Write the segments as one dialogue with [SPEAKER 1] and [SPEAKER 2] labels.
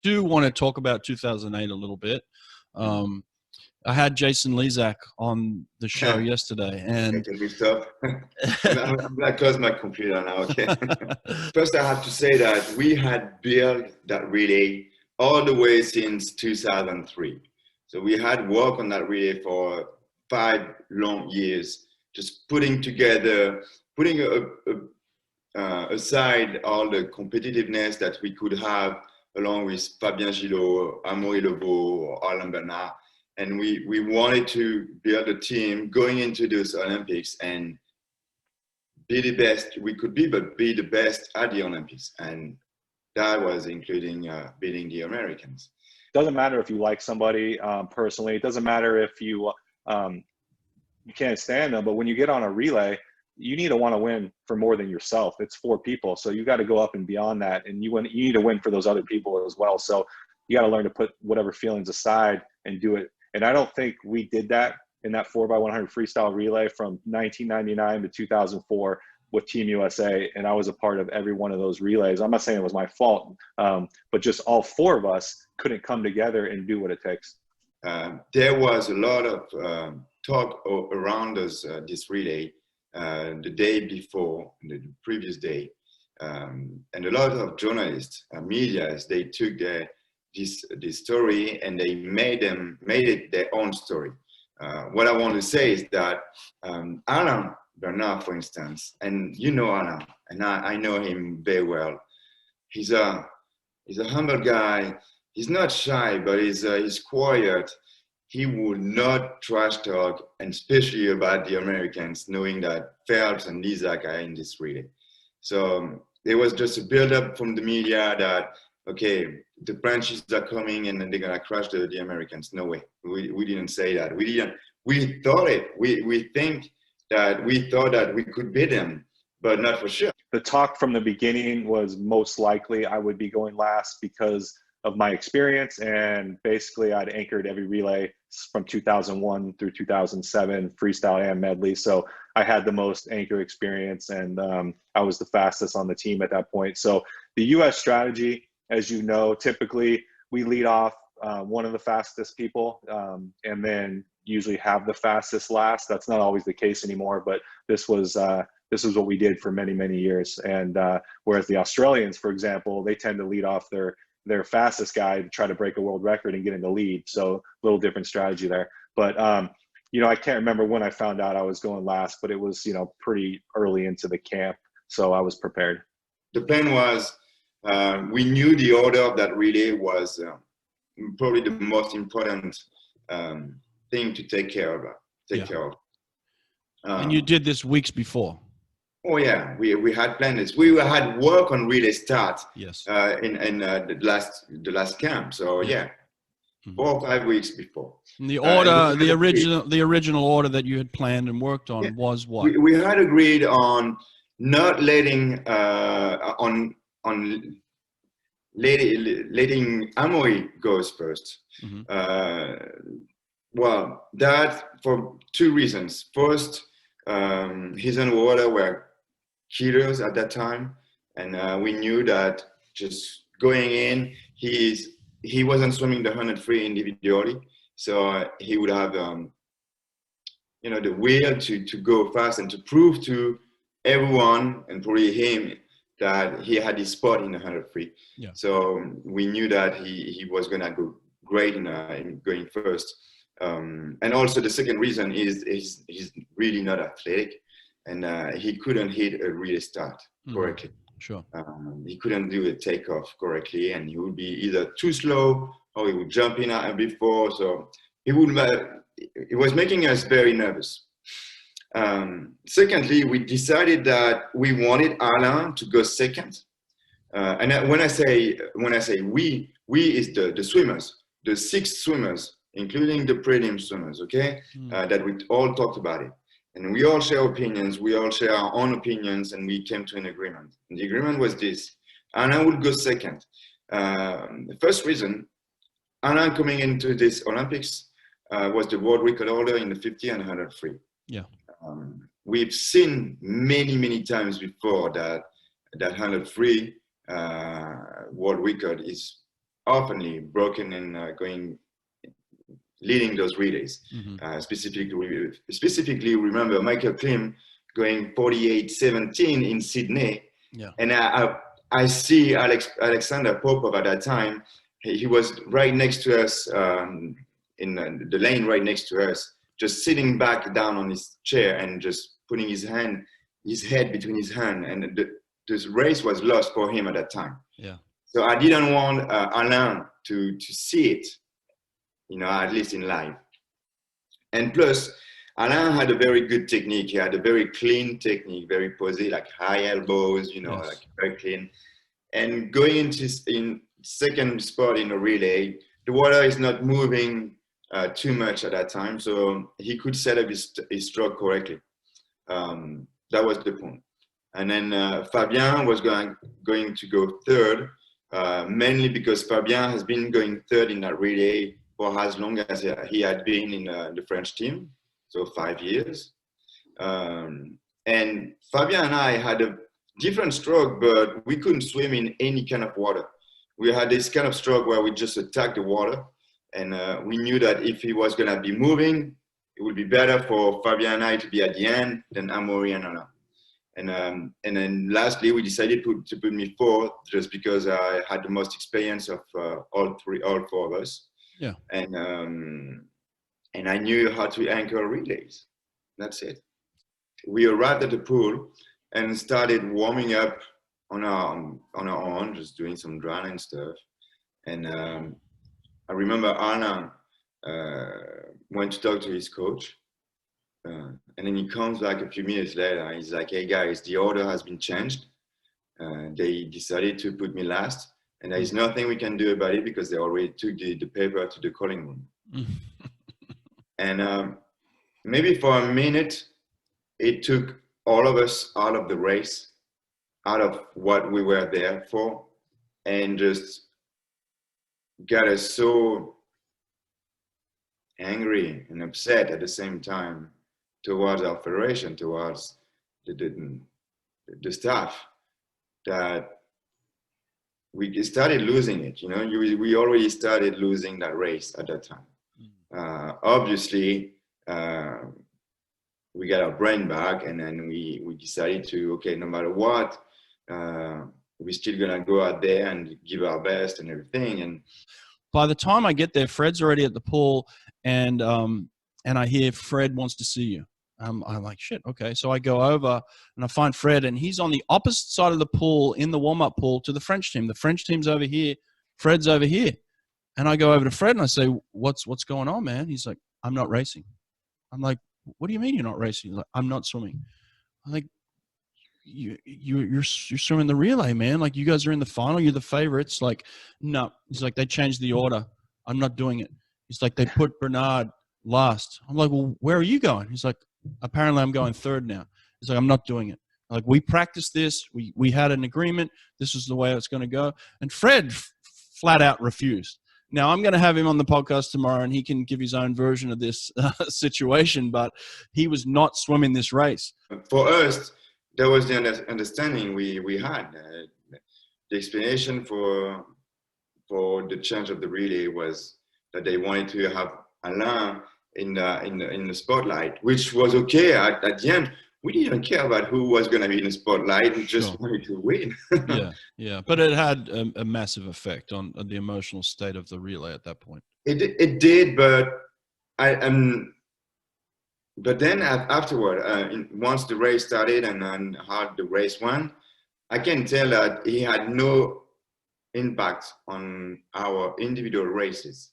[SPEAKER 1] do want to talk about 2008 a little bit. I had Jason Lezak on the show yesterday, and
[SPEAKER 2] can we stop? I'm gonna close my computer now. Okay. First, I have to say that we had built that relay all the way since 2003. So we had worked on that relay for 5 long years, just putting together, putting aside all the competitiveness that we could have along with Fabien Gillot, Amaury Lebeau, or Alain Bernard. And we wanted to build a team going into those Olympics and be the best we could be, but be the best at the Olympics. And that was including beating the Americans.
[SPEAKER 3] Doesn't matter if you like somebody personally. It doesn't matter if you can't stand them. But when you get on a relay, you need to want to win for more than yourself. It's 4 people. So you got to go up and beyond that. And you need to win for those other people as well. So you got to learn to put whatever feelings aside and do it. And I don't think we did that in that 4x100 freestyle relay from 1999 to 2004 with Team USA. And I was a part of every one of those relays. I'm not saying it was my fault, but just all 4 of us couldn't come together and do what it takes.
[SPEAKER 2] There was a lot of talk around us, this relay, the day before, the previous day. And a lot of journalists, media, they took this story and they made it their own story. What I want to say is that Alain Bernard, for instance, and you know Alain, and I know him very well. He's a humble guy. He's not shy, but he's quiet. He would not trash talk, and especially about the Americans, knowing that Phelps and Lezak are in this relay. So there was just a build-up from the media that, okay, the Frenchies are coming and then they're gonna crush the Americans. No way. We didn't say that. We thought it. We thought that we could beat them, but not for sure.
[SPEAKER 3] The talk from the beginning was most likely I would be going last because of my experience, and basically I'd anchored every relay from 2001 through 2007, freestyle and medley. So I had the most anchor experience, and I was the fastest on the team at that point. So the US strategy, as you know, typically we lead off one of the fastest people and then usually have the fastest last. That's not always the case anymore, but this was what we did for many, many years. And whereas the Australians, for example, they tend to lead off their fastest guy to try to break a world record and get in the lead. So a little different strategy there. But, you know, I can't remember when I found out I was going last, but it was, you know, pretty early into the camp. So I was prepared.
[SPEAKER 2] The plan was, we knew the order of that relay was probably the most important thing to take care of.
[SPEAKER 1] And you did this weeks before.
[SPEAKER 2] Oh yeah, we had planned this. We had work on relay start.
[SPEAKER 1] Yes.
[SPEAKER 2] In the last camp. So yeah, 4 or 5 weeks before.
[SPEAKER 1] And the order, the original order that you had planned and worked on was what?
[SPEAKER 2] We had agreed on not letting letting Amaury goes first. Well, that for 2 reasons. First, his underwater were killers at that time, and we knew that just going in, he wasn't swimming the 100 free individually, so he would have you know, the will to go fast and to prove to everyone, and probably him, that he had his spot in the 100 free.
[SPEAKER 1] Yeah.
[SPEAKER 2] So we knew that he was gonna go great in going first. And also the second reason is he's really not athletic, and he couldn't hit a relay start correctly.
[SPEAKER 1] Sure.
[SPEAKER 2] He couldn't do a takeoff correctly, and he would be either too slow or he would jump in before. So he was making us very nervous. Secondly, we decided that we wanted Alain to go second. And when I say we is the swimmers, the 6 swimmers, including the prelim swimmers, okay? That we all talked about it. And we all share opinions, we all share our own opinions, and we came to an agreement. And the agreement was this: Alain would go second. The first reason, Alain coming into this Olympics was the world record holder in the 50 and 100 free.
[SPEAKER 1] Yeah.
[SPEAKER 2] We've seen many times before that 100 free world record is oftenly broken and leading those relays. Specifically, remember Michael Klim going 48-17 in Sydney.
[SPEAKER 1] Yeah.
[SPEAKER 2] And I see Alexander Popov at that time. He was right next to us in the lane right next to us, just sitting back down on his chair and just putting his head between his hand. And this race was lost for him at that time.
[SPEAKER 1] Yeah.
[SPEAKER 2] So I didn't want Alain to see it, at least in live. And plus, Alain had a very good technique. He had a very clean technique, very posy, like high elbows,
[SPEAKER 1] yes.
[SPEAKER 2] like very clean. And going in second spot in a relay, the water is not moving too much at that time, so he could set up his stroke correctly. That was the point. And then Fabien was going to go third, mainly because Fabien has been going third in that relay for as long as he had been in the French team, so 5 years. And Fabien and I had a different stroke, but we couldn't swim in any kind of water. We had this kind of stroke where we just attacked the water, and we knew that if he was going to be moving, it would be better for Fabien and I to be at the end than Amaury and Alain. And then lastly, we decided to put me fourth just because I had the most experience of all four of us.
[SPEAKER 1] Yeah.
[SPEAKER 2] And I knew how to anchor relays. That's it. We arrived at the pool and started warming up on our own, just doing some drying stuff. And I remember Alain went to talk to his coach. And then he comes back a few minutes later and he's like, hey guys, the order has been changed. They decided to put me last, and there is nothing we can do about it because they already took the paper to the calling room. And maybe for a minute, it took all of us out of the race, out of what we were there for, and just got us so angry and upset at the same time towards our federation, towards the staff, that we started losing it. We already started losing that race at that time. Obviously, we got our brain back, and then we decided to, okay, no matter what, we're still gonna go out there and give our best and everything. And
[SPEAKER 1] by the time I get there, Fred's already at the pool, and I hear Fred wants to see you. I'm like, shit, okay. So I go over and I find Fred, and he's on the opposite side of the pool in the warm-up pool to the French team. The French team's over here, Fred's over here. And I go over to Fred and I say, what's going on, man? He's like, I'm not racing. I'm like, what do you mean you're not racing? He's like, I'm not swimming. I'm like, you're swimming the relay, man. Like, you guys are in the final, you're the favorites. Like, no. He's like, they changed the order. I'm not doing it. He's like, they put Bernard last. I'm like, well, where are you going? He's like, apparently I'm going third now. He's like, I'm not doing it. Like, we practiced this. We had an agreement. This is the way it's going to go. And Fred flat out refused. Now, I'm going to have him on the podcast tomorrow, and he can give his own version of this situation, but he was not swimming this race.
[SPEAKER 2] For us, that was the understanding we had. The explanation for the change of the relay was that they wanted to have Alain in the spotlight, which was okay. At the end, we didn't care about who was going to be in the spotlight. We just wanted to win.
[SPEAKER 1] yeah. But it had a massive effect on the emotional state of the relay at that point.
[SPEAKER 2] It did, but but then afterward, once the race started and how the race went, I can tell that he had no impact on our individual races.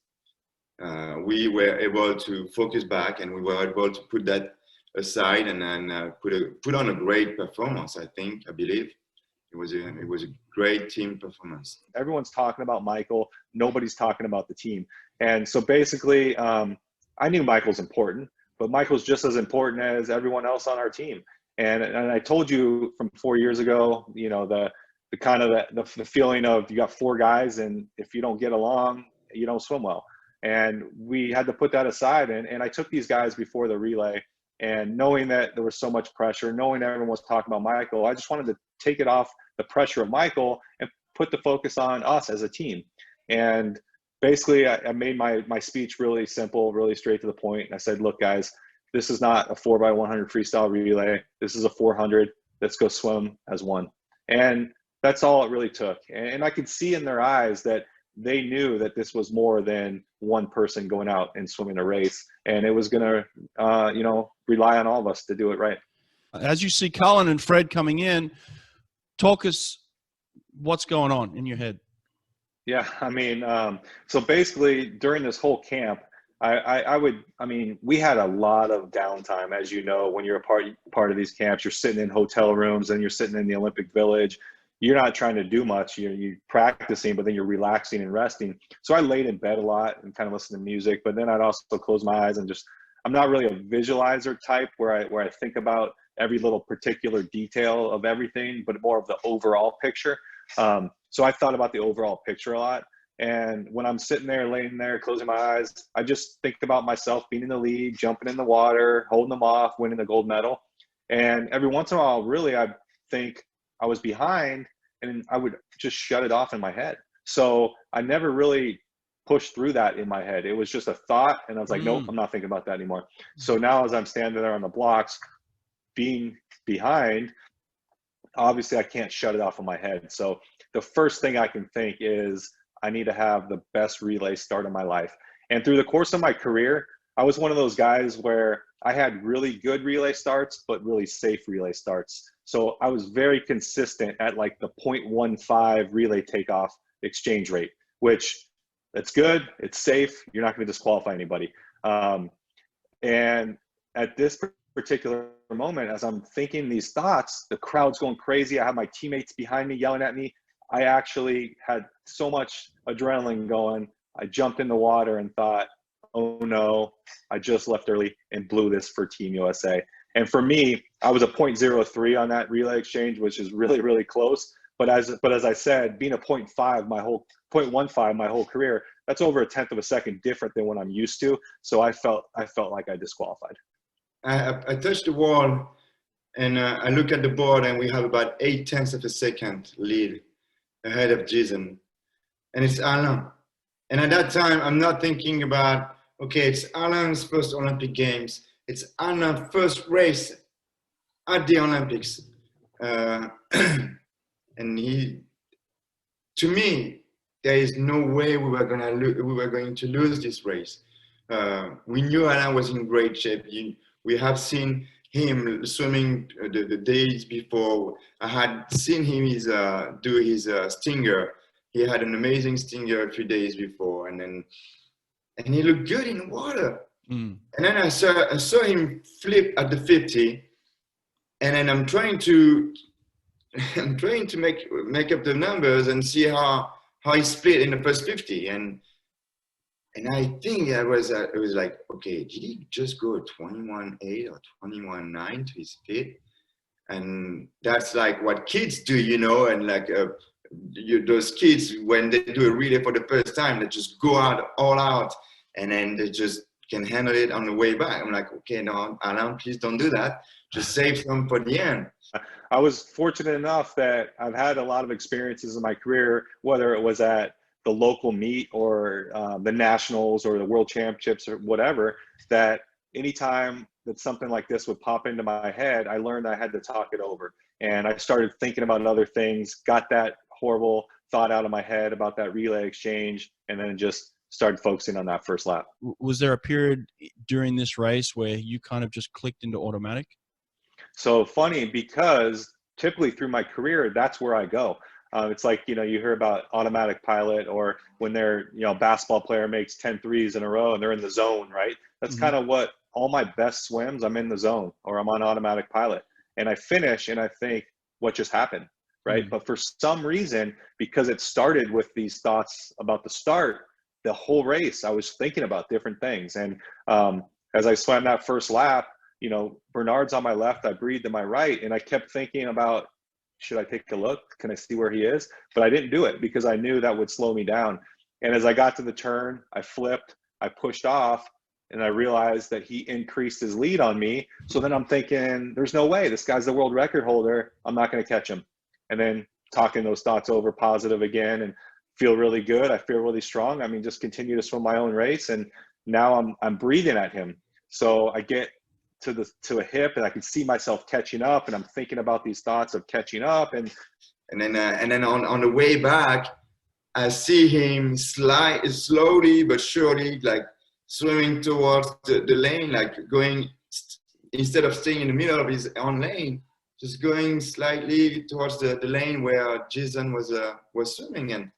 [SPEAKER 2] We were able to focus back, and we were able to put that aside and then put on a great performance. I believe it was a great team performance.
[SPEAKER 3] Everyone's talking about Michael, nobody's talking about the team. And so basically, I knew Michael's important, but Michael's just as important as everyone else on our team. And I told you from 4 years ago, the kind of the feeling of you got four guys, and if you don't get along, you don't swim well. And we had to put that aside. And I took these guys before the relay, and knowing that there was so much pressure, knowing everyone was talking about Michael, I just wanted to take it off the pressure of Michael and put the focus on us as a team. And basically I made my speech really simple, really straight to the point. And I said, look guys, this is not a 4x100 freestyle relay. This is a 400. Let's go swim as one. And that's all it really took. And I could see in their eyes that they knew that this was more than one person going out and swimming a race. And it was going to, you know, rely on all of us to do it right.
[SPEAKER 1] As you see Cullen and Fred coming in, talk us what's going on in your head.
[SPEAKER 3] Yeah, I mean, so basically during this whole camp, I mean, we had a lot of downtime, as you know, when you're a part of these camps. You're sitting in hotel rooms and you're sitting in the Olympic Village. You're not trying to do much. You're practicing, but then you're relaxing and resting. So I laid in bed a lot and kind of listened to music, but then I'd also close my eyes and just, I'm not really a visualizer type where I think about every little particular detail of everything, but more of the overall picture. So I thought about the overall picture a lot. And when I'm sitting there, laying there, closing my eyes, I just think about myself being in the lead, jumping in the water, holding them off, winning the gold medal. And every once in a while, really, I think I was behind and I would just shut it off in my head. So I never really pushed through that in my head. It was just a thought. And I was like, nope, I'm not thinking about that anymore. So now as I'm standing there on the blocks, being behind, obviously I can't shut it off in my head. So the first thing I can think is I need to have the best relay start of my life. And through the course of my career, I was one of those guys where I had really good relay starts, but really safe relay starts. So I was very consistent at like the 0.15 relay takeoff exchange rate, which it's good, it's safe, you're not going to disqualify anybody. And at this particular moment, as I'm thinking these thoughts, the crowd's going crazy. I have my teammates behind me yelling at me. I actually had so much adrenaline going. I jumped in the water and thought, oh no, I just left early and blew this for Team USA. And for me, I was a 0.03 on that relay exchange, which is really, really close. But as I said, being a 0.15 my whole career, that's over a tenth of a second different than what I'm used to. So I felt like I disqualified.
[SPEAKER 2] I touched the wall and I look at the board and we have about 0.8 of a second lead ahead of Jason. And it's Alain. And at that time, I'm not thinking about, okay, it's Alain's first Olympic Games. It's Alain's first race at the Olympics. And to me, there is no way we were going to lose this race. We knew Alain was in great shape. We have seen him swimming the days before. I had seen him do his stinger. He had an amazing stinger a few days before, and he looked good in the water. And then I saw him flip at the 50, and then I'm trying to make up the numbers and see how he split in the first 50, and I think it was like, okay, did he just go 21.8 or 21.9 to his split? And that's like what kids do, you know, and like those kids, when they do a relay for the first time, they just go out all out, and then they just can handle it on the way back. I'm like, okay, no, Alain, please don't do that. Just save some for the end.
[SPEAKER 3] I was fortunate enough that I've had a lot of experiences in my career, whether it was at the local meet or the nationals or the world championships or whatever, that anytime that something like this would pop into my head, I learned I had to talk it over. And I started thinking about other things, got that horrible thought out of my head about that relay exchange, and then just started focusing on that first lap.
[SPEAKER 1] Was there a period during this race where you kind of just clicked into automatic?
[SPEAKER 3] So funny, because typically through my career, that's where I go. It's like, you know, you hear about automatic pilot, or when they're, you know, basketball player makes 10 threes in a row and they're in the zone, right? That's kind of what all my best swims, I'm in the zone or I'm on automatic pilot. And I finish and I think, what just happened, right? But for some reason, because it started with these thoughts about the start, the whole race, I was thinking about different things. And as I swam that first lap, you know, Bernard's on my left, I breathed to my right, and I kept thinking about, should I take a look? Can I see where he is? But I didn't do it because I knew that would slow me down. And as I got to the turn, I flipped, I pushed off, and I realized that he increased his lead on me. So then I'm thinking, there's no way, this guy's the world record holder, I'm not going to catch him. And then talking those thoughts over positive again and feel really good. I feel really strong. I mean, just continue to swim my own race. And now I'm breathing at him. So I get to a hip and I can see myself catching up, and I'm thinking about these thoughts of catching up. And
[SPEAKER 2] then on the way back, I see him slowly but surely, like swimming towards the lane, like going, instead of staying in the middle of his own lane, just going slightly towards the lane where Jason was swimming.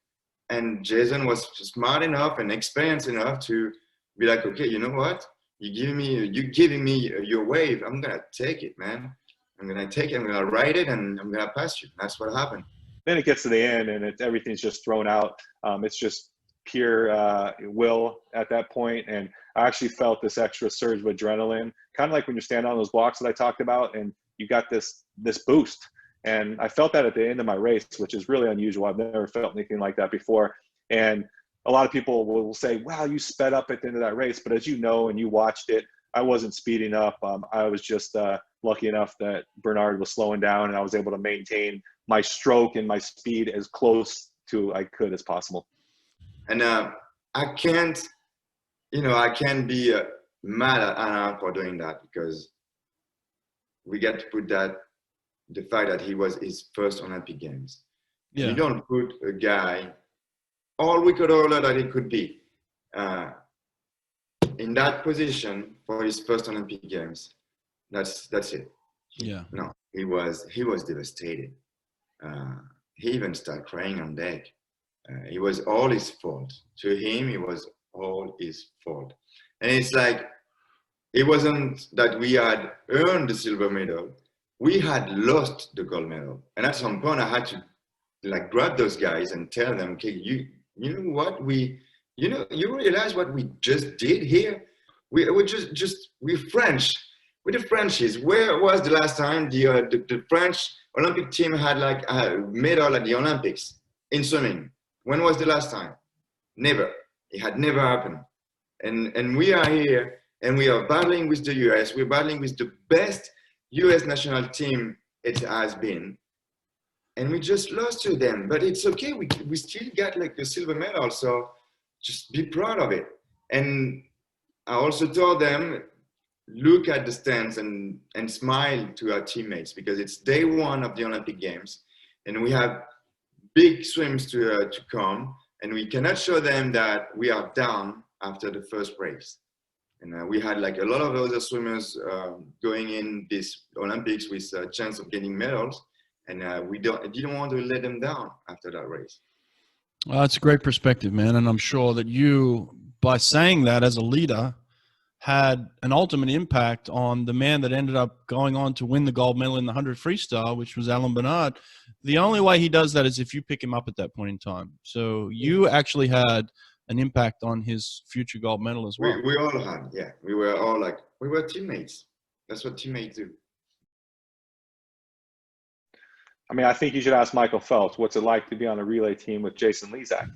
[SPEAKER 2] And Jason was smart enough and experienced enough to be like, okay, you know what? You're giving me your wave. I'm gonna take it, man. I'm gonna take it. I'm gonna ride it, and I'm gonna pass you. That's what happened.
[SPEAKER 3] Then it gets to the end, and everything's just thrown out. It's just pure will at that point. And I actually felt this extra surge of adrenaline, kind of like when you're standing on those blocks that I talked about, and you got this boost. And I felt that at the end of my race, which is really unusual. I've never felt anything like that before. And a lot of people will say, wow, you sped up at the end of that race. But as you know, and you watched it, I wasn't speeding up. I was just lucky enough that Bernard was slowing down, and I was able to maintain my stroke and my speed as close to I could as possible. And
[SPEAKER 2] I can't be mad at Anna for doing that, because we get to put the fact that he was his first Olympic Games. Yeah. You don't put a guy, all we could order that he could be, in that position for his first Olympic Games. That's it.
[SPEAKER 1] Yeah.
[SPEAKER 2] No, he was devastated. He even started crying on deck. It was all his fault. To him, it was all his fault. And it's like, it wasn't that we had earned the silver medal. We had lost the gold medal. And at some point, I had to like grab those guys and tell them, okay, you know what? You realize what we just did here? We're French. We're the Frenchies. Where was the last time the French Olympic team had like a medal at the Olympics in swimming? When was the last time? Never. It had never happened. And we are here, and we are battling with the US. We're battling with the best US national team it has been. And we just lost to them. But it's okay. We still got like the silver medal. So just be proud of it. And I also told them, look at the stands and smile to our teammates, because it's day one of the Olympic Games. And we have big swims to come. And we cannot show them that we are down after the first race. And we had like a lot of other swimmers going in this Olympics with a chance of getting medals. And we didn't want to let them down after that race.
[SPEAKER 1] Well, that's a great perspective, man. And I'm sure that you, by saying that as a leader, had an ultimate impact on the man that ended up going on to win the gold medal in the 100 freestyle, which was Alan Bernard. The only way he does that is if you pick him up at that point in time. So you actually had an impact on his future gold medal as well.
[SPEAKER 2] We all had, yeah. We were teammates. That's what teammates do.
[SPEAKER 3] I mean, I think you should ask Michael Phelps, what's it like to be on a relay team with Jason Lezak?